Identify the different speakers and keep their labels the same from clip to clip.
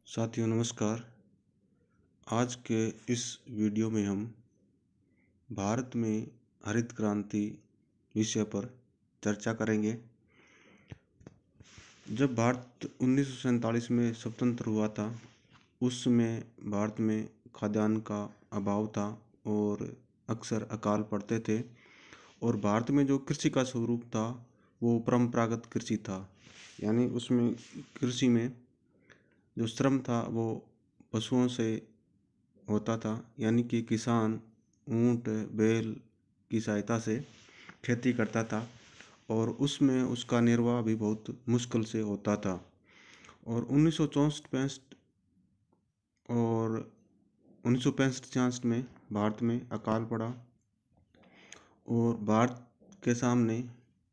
Speaker 1: साथियों नमस्कार। आज के इस वीडियो में हम भारत में हरित क्रांति विषय पर चर्चा करेंगे। जब भारत 1947 में स्वतंत्र हुआ था, उस समय भारत में खाद्यान्न का अभाव था और अक्सर अकाल पड़ते थे। और भारत में जो कृषि का स्वरूप था वो परंपरागत कृषि था, यानी उसमें कृषि में जो श्रम था वो पशुओं से होता था, यानी कि किसान ऊंट बैल की सहायता से खेती करता था और उसमें उसका निर्वाह भी बहुत मुश्किल से होता था। और 1964-65 और 1965-66 में भारत में अकाल पड़ा और भारत के सामने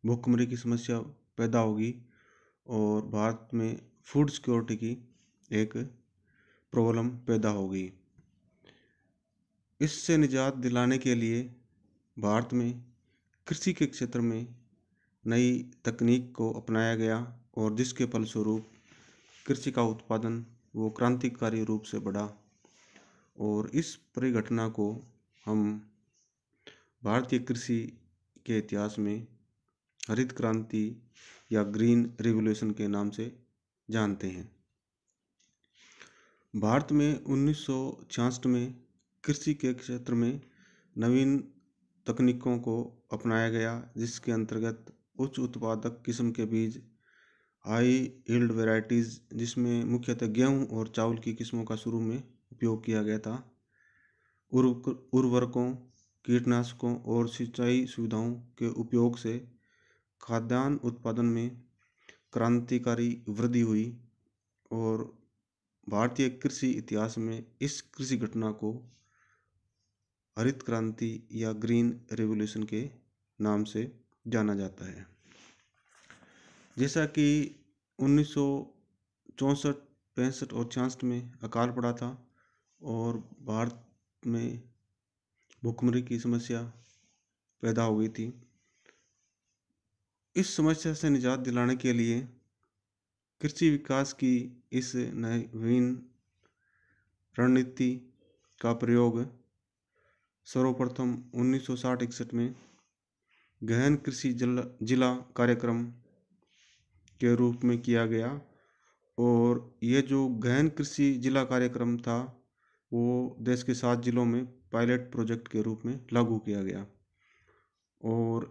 Speaker 1: भूखमरी की समस्या पैदा होगी और भारत में फूड सिक्योरिटी की एक प्रॉब्लम पैदा होगी। इससे निजात दिलाने के लिए भारत में कृषि के क्षेत्र में नई तकनीक को अपनाया गया और जिसके फलस्वरूप कृषि का उत्पादन वो क्रांतिकारी रूप से बढ़ा। और इस परिघटना को हम भारतीय कृषि के इतिहास में हरित क्रांति या ग्रीन रिवॉल्यूशन के नाम से जानते हैं। भारत में 1966 में कृषि के क्षेत्र में नवीन तकनीकों को अपनाया गया, जिसके अंतर्गत उच्च उत्पादक किस्म के बीज, हाई यील्ड वैरायटीज़, जिसमें मुख्यतः गेहूं और चावल की किस्मों का शुरू में उपयोग किया गया था, उर्वरकों, कीटनाशकों और सिंचाई सुविधाओं के उपयोग से खाद्यान्न उत्पादन में क्रांतिकारी वृद्धि हुई। और भारतीय कृषि इतिहास में इस कृषि घटना को हरित क्रांति या ग्रीन रिवॉल्यूशन के नाम से जाना जाता है। जैसा कि 1964, 65 और 66 में अकाल पड़ा था और भारत में भूखमरी की समस्या पैदा हो गई थी, इस समस्या से निजात दिलाने के लिए कृषि विकास की इस नवीन रणनीति का प्रयोग सर्वप्रथम 1960-61 में गहन कृषि जिला कार्यक्रम के रूप में किया गया। और ये जो गहन कृषि जिला कार्यक्रम था वो देश के 7 जिलों में पायलट प्रोजेक्ट के रूप में लागू किया गया। और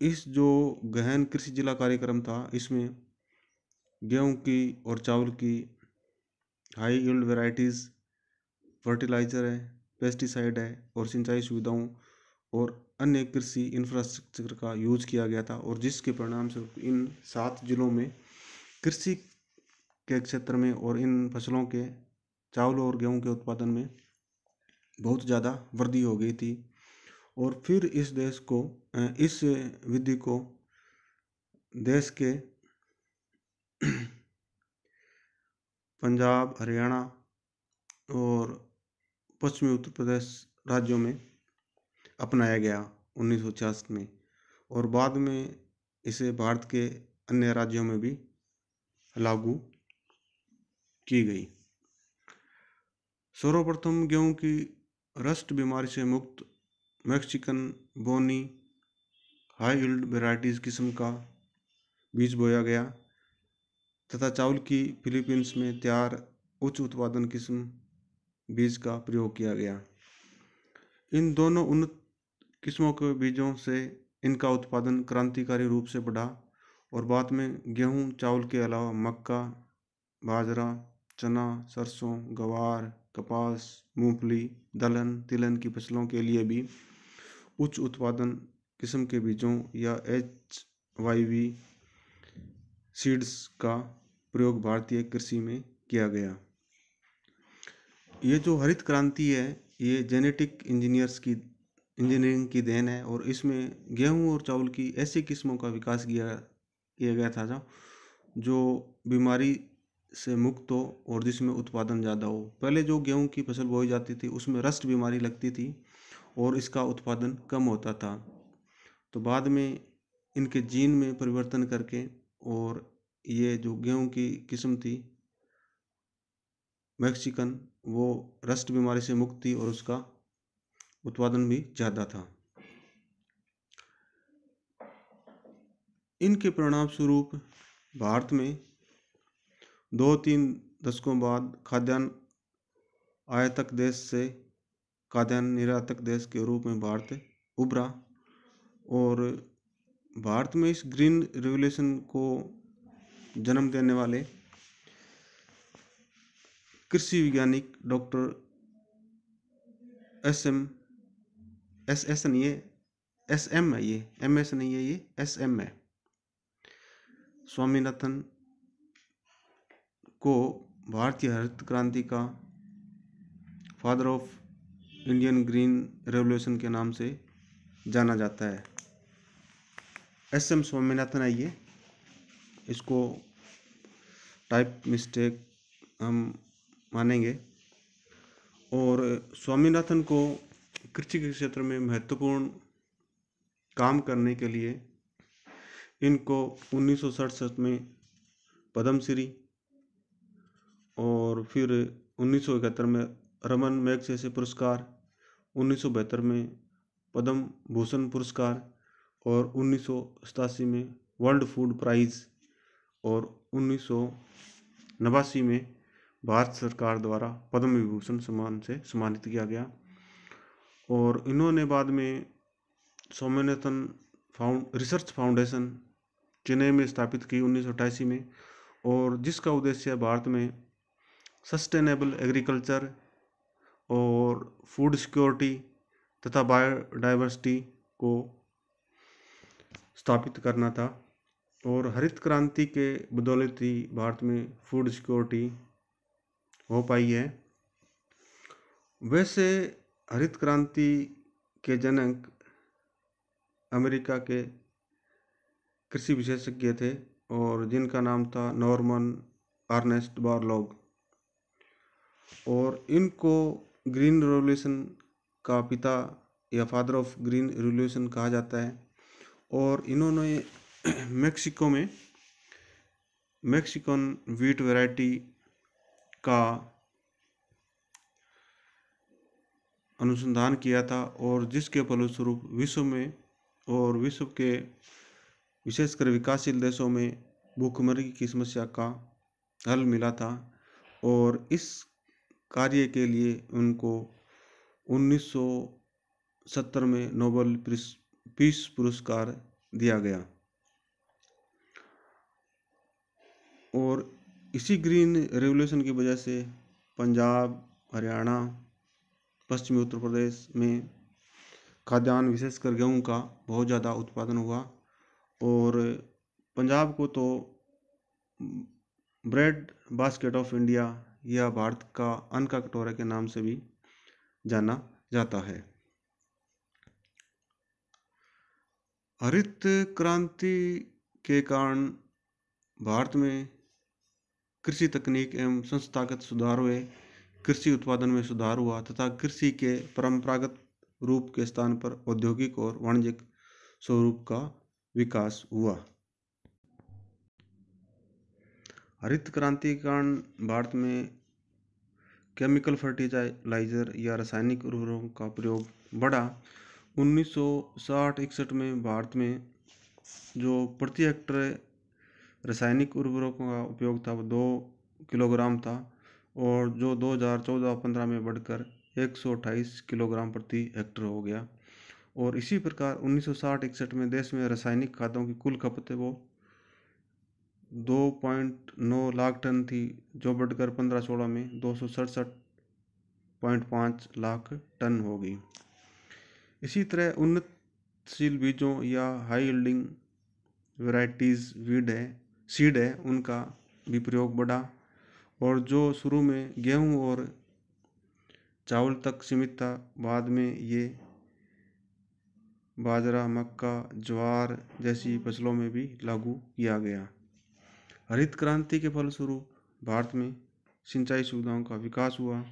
Speaker 1: इस जो गहन कृषि जिला कार्यक्रम था, इसमें गेहूं की और चावल की हाई यील्ड वैरायटीज़, फर्टिलाइज़र है, पेस्टिसाइड है और सिंचाई सुविधाओं और अन्य कृषि इंफ्रास्ट्रक्चर का यूज किया गया था। और जिसके परिणाम स्वरूप इन 7 जिलों में कृषि के क्षेत्र में और इन फसलों के चावल और गेहूं के उत्पादन में बहुत ज़्यादा वृद्धि हो गई थी। और फिर इस विधि को देश के पंजाब, हरियाणा और पश्चिमी उत्तर प्रदेश राज्यों में अपनाया गया 1966 में, और बाद में इसे भारत के अन्य राज्यों में भी लागू की गई। सर्वप्रथम गेहूं की रस्ट बीमारी से मुक्त मैक्सिकन बोनी हाई यील्ड वैरायटीज़ किस्म का बीज बोया गया तथा चावल की फिलीपींस में तैयार उच्च उत्पादन किस्म बीज का प्रयोग किया गया। इन दोनों उन्नत किस्मों के बीजों से इनका उत्पादन क्रांतिकारी रूप से बढ़ा और बाद में गेहूं चावल के अलावा मक्का, बाजरा, चना, सरसों, ग्वार, कपास, मूंगफली, दलहन, तिलहन की फसलों के लिए भी उच्च उत्पादन किस्म के बीजों या HYV सीड्स का प्रयोग भारतीय कृषि में किया गया। ये जो हरित क्रांति है ये जेनेटिक इंजीनियरिंग की देन है और इसमें गेहूं और चावल की ऐसी किस्मों का विकास किया गया था जो बीमारी से मुक्त हो और जिसमें उत्पादन ज़्यादा हो। पहले जो गेहूं की फसल बोई जाती थी उसमें रस्ट बीमारी लगती थी और इसका उत्पादन कम होता था। तो बाद में इनके जीन में परिवर्तन करके और ये जो गेहूं की किस्म थी मैक्सिकन वो रस्ट बीमारी से मुक्त थी और उसका उत्पादन भी ज़्यादा था। इनके परिणाम स्वरूप भारत में 2-3 दशकों बाद खाद्यान्न आयातक देश से खाद्यान्न निर्यातक देश के रूप में भारत उभरा। और भारत में इस ग्रीन रेवोल्यूशन को जन्म देने वाले कृषि वैज्ञानिक डॉक्टर एस नहीं है, SM है, ये MS नहीं है, ये SM है, स्वामीनाथन को भारतीय हरित क्रांति का father of Indian green revolution के नाम से जाना जाता है। SM स्वामीनाथन है ये, इसको टाइप मिस्टेक हम मानेंगे। और स्वामीनाथन को कृषि के क्षेत्र में महत्वपूर्ण काम करने के लिए इनको 1967 में पद्मश्री और फिर 1971 में रमन मैगसेसे पुरस्कार, 1972 में पद्म भूषण पुरस्कार और 1987 में वर्ल्ड फूड प्राइज और 1989 में भारत सरकार द्वारा पद्म विभूषण सम्मान से सम्मानित किया गया। और इन्होंने बाद में स्वामीनाथन रिसर्च फाउंडेशन चेन्नई में स्थापित की 1988 में, और जिसका उद्देश्य भारत में सस्टेनेबल एग्रीकल्चर और फूड सिक्योरिटी तथा बायोडाइवर्सिटी को स्थापित करना था। और हरित क्रांति के बदौलत ही भारत में फूड सिक्योरिटी हो पाई है। वैसे हरित क्रांति के जनक अमेरिका के कृषि विशेषज्ञ थे और जिनका नाम था नॉर्मन अर्नेस्ट बोरलॉग, और इनको ग्रीन रेवोल्यूशन का पिता या फादर ऑफ ग्रीन रेवोल्यूशन कहा जाता है। और इन्होंने मेक्सिको में मैक्सिकन व्हीट वैरायटी का अनुसंधान किया था, और जिसके फलस्वरूप विश्व में और विश्व के विशेषकर विकासशील देशों में भूखमरी की समस्या का हल मिला था। और इस कार्य के लिए उनको 1970 में नोबेल पीस पुरस्कार दिया गया। और इसी ग्रीन रेवोल्यूशन की वजह से पंजाब, हरियाणा, पश्चिमी उत्तर प्रदेश में खाद्यान्न विशेषकर गेहूं का बहुत ज़्यादा उत्पादन हुआ। और पंजाब को तो ब्रेड बास्केट ऑफ इंडिया या भारत का अन्न का कटोरा के नाम से भी जाना जाता है। हरित क्रांति के कारण भारत में कृषि तकनीक एवं संस्थागत सुधार हुए, कृषि उत्पादन में सुधार हुआ तथा कृषि के परंपरागत रूप के स्थान पर औद्योगिक और वाणिज्यिक स्वरूप का विकास हुआ। हरित क्रांति के कारण भारत में केमिकल फर्टिलाइजर या रासायनिक उर्वरकों का प्रयोग बढ़ा। 1960-61 में भारत में जो प्रति हेक्टेयर रासायनिक उर्वरकों का उपयोग था वो 2 किलोग्राम था, और जो 2014-15 में बढ़कर 128 किलोग्राम प्रति हेक्टेयर हो गया। और इसी प्रकार 1960-61 में देश में रासायनिक खादों की कुल खपत है वो 2.9 लाख टन थी, जो बढ़कर 15-16 में 267.5 लाख टन हो गई। इसी तरह उन्नतशील बीजों या हाई यील्डिंग वैरायटीज़ सीड है उनका भी प्रयोग बढ़ा, और जो शुरू में गेहूं और चावल तक सीमित था, बाद में ये बाजरा, मक्का, ज्वार जैसी फसलों में भी लागू किया गया। हरित क्रांति के फलस्वरूप भारत में सिंचाई सुविधाओं का विकास हुआ,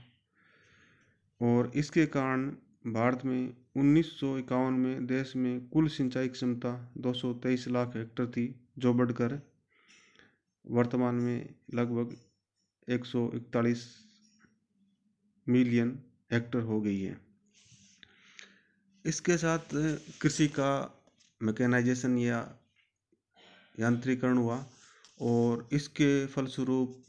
Speaker 1: और इसके कारण भारत में 1951 में देश में कुल सिंचाई क्षमता 223 लाख हेक्टेयर थी, जो बढ़कर वर्तमान में लगभग 141 मिलियन हेक्टर हो गई है। इसके साथ कृषि का मैकेनाइजेशन या यांत्रिकरण हुआ और इसके फलस्वरूप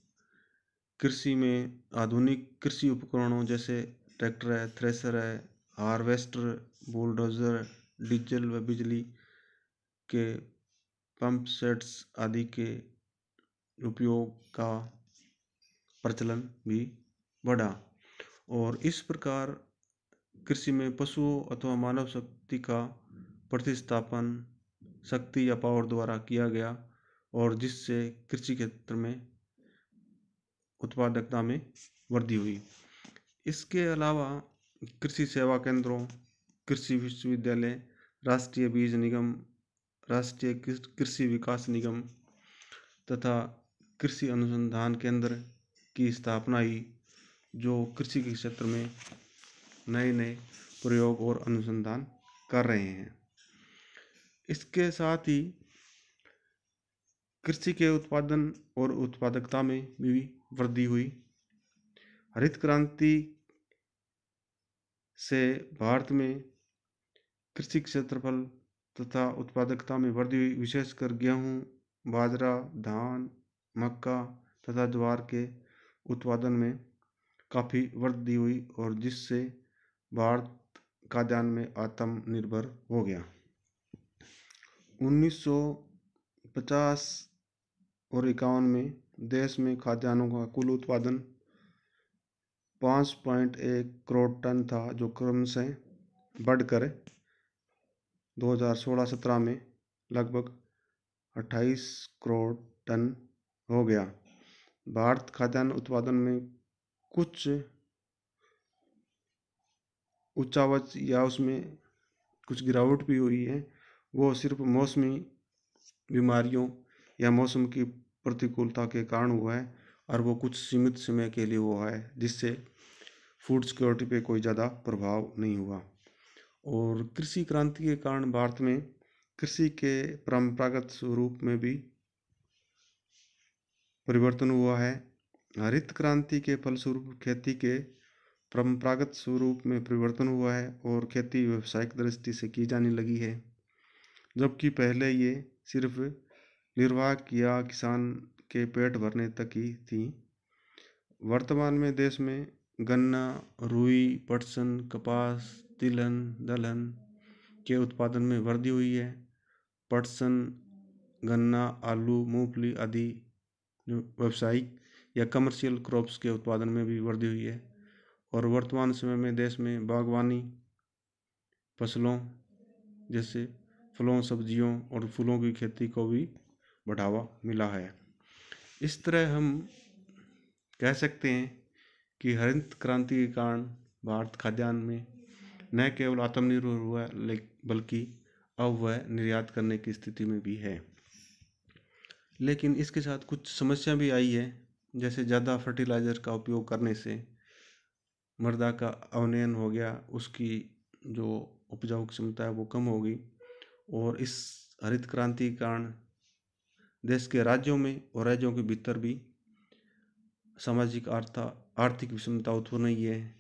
Speaker 1: कृषि में आधुनिक कृषि उपकरणों जैसे ट्रैक्टर है, थ्रेसर है, हार्वेस्टर, बुलडोजर, डीजल व बिजली के पंप सेट्स आदि के उपयोग का प्रचलन भी बढ़ा और इस प्रकार कृषि में पशुओं अथवा मानव शक्ति का प्रतिस्थापन शक्ति या पावर द्वारा किया गया और जिससे कृषि क्षेत्र में उत्पादकता में वृद्धि हुई। इसके अलावा कृषि सेवा केंद्रों, कृषि विश्वविद्यालय, राष्ट्रीय बीज निगम, राष्ट्रीय कृषि विकास निगम तथा कृषि अनुसंधान केंद्र की स्थापना हुई जो कृषि के क्षेत्र में नए नए प्रयोग और अनुसंधान कर रहे हैं। इसके साथ ही कृषि के उत्पादन और उत्पादकता में भी वृद्धि हुई। हरित क्रांति से भारत में कृषि क्षेत्रफल तथा उत्पादकता में वृद्धि हुई। विशेषकर गेहूं, बाजरा, धान, मक्का तथा ज्वार के उत्पादन में काफ़ी वृद्धि हुई और जिससे भारत खाद्यान्न में आत्मनिर्भर हो गया। 1950 और 51 में देश में खाद्यान्नों का कुल उत्पादन 5.1 करोड़ टन था जो क्रमशः बढ़कर 2016-17 में लगभग 28 करोड़ टन हो गया। भारत खाद्यान्न उत्पादन में कुछ उच्चावच या उसमें कुछ गिरावट भी हुई है, वो सिर्फ मौसमी बीमारियों या मौसम की प्रतिकूलता के कारण हुआ है और वो कुछ सीमित समय के लिए हुआ है जिससे फूड सिक्योरिटी पे कोई ज़्यादा प्रभाव नहीं हुआ। और कृषि क्रांति के कारण भारत में कृषि के परंपरागत स्वरूप में भी परिवर्तन हुआ है। हरित क्रांति के फलस्वरूप खेती के परंपरागत स्वरूप में परिवर्तन हुआ है और खेती व्यावसायिक दृष्टि से की जाने लगी है, जबकि पहले ये सिर्फ निर्वाह या किसान के पेट भरने तक ही थी। वर्तमान में देश में गन्ना, रुई, पटसन, कपास, तिलहन, दलहन के उत्पादन में वृद्धि हुई है। पटसन, गन्ना, आलू, मूंगफली आदि जो व्यावसायिक या कमर्शियल क्रॉप्स के उत्पादन में भी वृद्धि हुई है और वर्तमान समय में देश में बागवानी फसलों जैसे फलों, सब्जियों और फूलों की खेती को भी बढ़ावा मिला है। इस तरह हम कह सकते हैं कि हरित क्रांति के कारण भारत खाद्यान्न में न केवल आत्मनिर्भर हुआ बल्कि अब वह निर्यात करने की स्थिति में भी है। लेकिन इसके साथ कुछ समस्या भी आई है, जैसे ज़्यादा फर्टिलाइज़र का उपयोग करने से मृदा का अवनयन हो गया, उसकी जो उपजाऊ क्षमता है वो कम हो गई और इस हरित क्रांति के कारण देश के राज्यों में और राज्यों के भीतर भी सामाजिक आर्थिक विषमता उत्पन्न हुई है।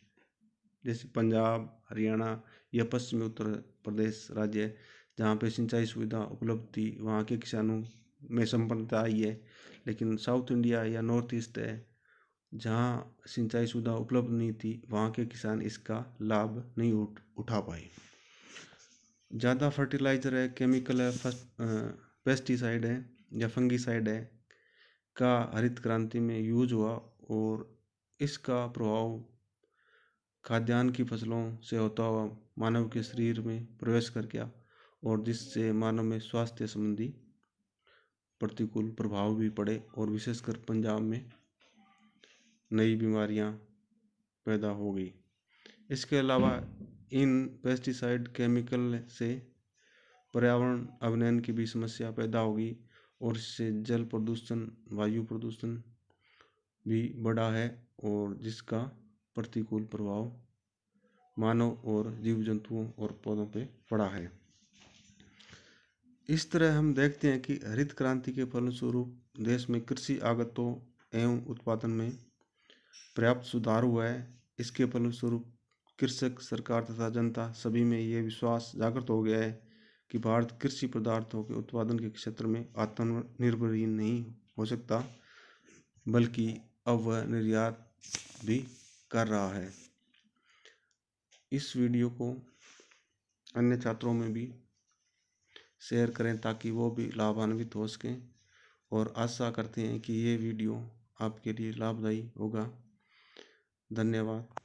Speaker 1: जैसे पंजाब, हरियाणा या पश्चिमी उत्तर प्रदेश राज्य जहाँ पे सिंचाई सुविधा उपलब्ध थी वहाँ के किसानों में संपन्नता आई है, लेकिन साउथ इंडिया या नॉर्थ ईस्ट है जहाँ सिंचाई सुविधा उपलब्ध नहीं थी वहाँ के किसान इसका लाभ नहीं उठा पाए। ज़्यादा फर्टिलाइज़र है, केमिकल है, पेस्टिसाइड है या फंगीसाइड है का हरित क्रांति में यूज हुआ और इसका प्रभाव खाद्यान्न की फसलों से होता हुआ मानव के शरीर में प्रवेश कर गया और जिससे मानव में स्वास्थ्य संबंधी प्रतिकूल प्रभाव भी पड़े और विशेषकर पंजाब में नई बीमारियां पैदा हो गई। इसके अलावा इन पेस्टिसाइड केमिकल से पर्यावरण अवनयन की भी समस्या पैदा होगी और इससे जल प्रदूषण, वायु प्रदूषण भी बढ़ा है और जिसका प्रतिकूल प्रभाव मानव और जीव जंतुओं और पौधों पे पड़ा है। इस तरह हम देखते हैं कि हरित क्रांति के फलस्वरूप देश में कृषि आगतों एवं उत्पादन में पर्याप्त सुधार हुआ है इसके फलस्वरूप कृषक, सरकार तथा जनता सभी में ये विश्वास जागृत हो गया है कि भारत कृषि पदार्थों के उत्पादन के क्षेत्र में आत्मनिर्भर ही नहीं हो सकता, बल्कि अब वह निर्यात भी कर रहा है। इस वीडियो को अन्य छात्रों में भी शेयर करें ताकि वो भी लाभान्वित हो सकें, और आशा करते हैं कि ये वीडियो आपके लिए लाभदायी होगा। धन्यवाद।